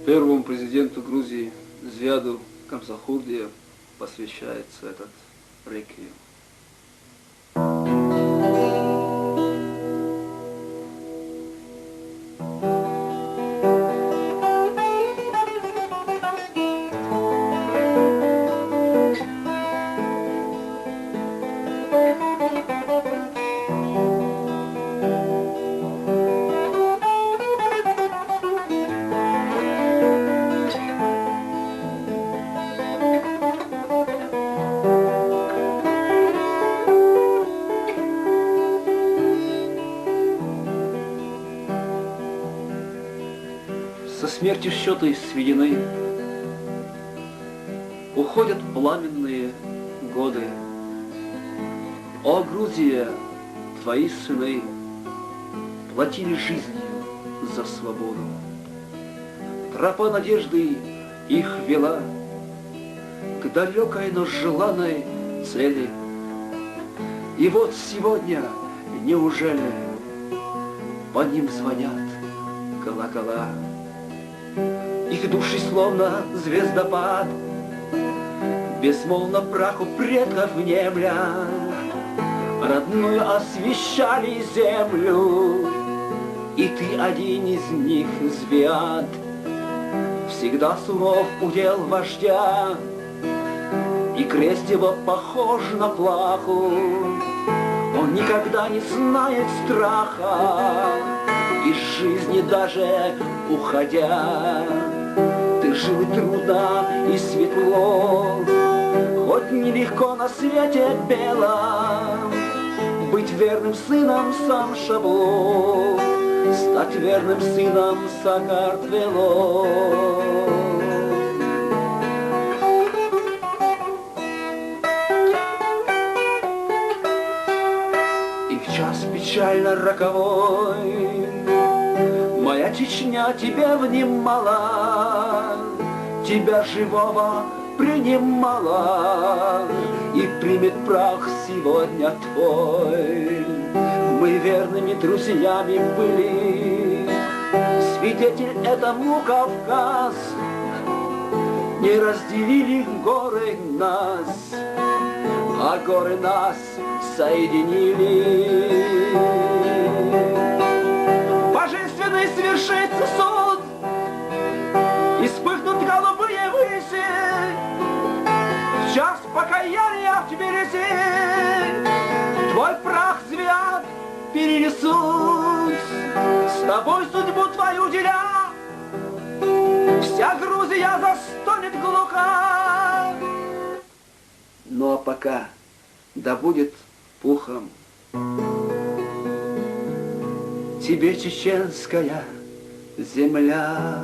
Первому президенту Грузии Зиаду Камсахурдия посвящается этот реквием. Со смертью счеты сведены, уходят пламенные годы. О, Грузия, твои сыны платили жизнью за свободу. Тропа надежды их вела к далекой, но желанной цели. И вот сегодня, неужели, по ним звонят колокола? Их души словно звездопад, безмолвно праху предков внемля, родную освещали землю. И ты один из них, Звиад, всегда суров удел вождя, и крест его похож на плаху. Он никогда не знает страха, из жизни даже уходя. Ты жил трудно и светло, хоть нелегко на свете белом быть верным сыном Самшабло, стать верным сыном Сакартвело. И в час печально роковой моя Чечня тебя внимала, тебя живого принимала, и примет прах сегодня твой. Мы верными друзьями были, свидетель этому Кавказ. Не разделили горы нас, а горы нас соединили. Божественный свершится суд, и вспыхнут голубые выси. В час покаяния в Тбилиси твой прах, Звиад, перенесут. С тобой судьбу твою деля, вся Грузия застонет глуха. Ну а пока да будет пухом тебе чеченская земля.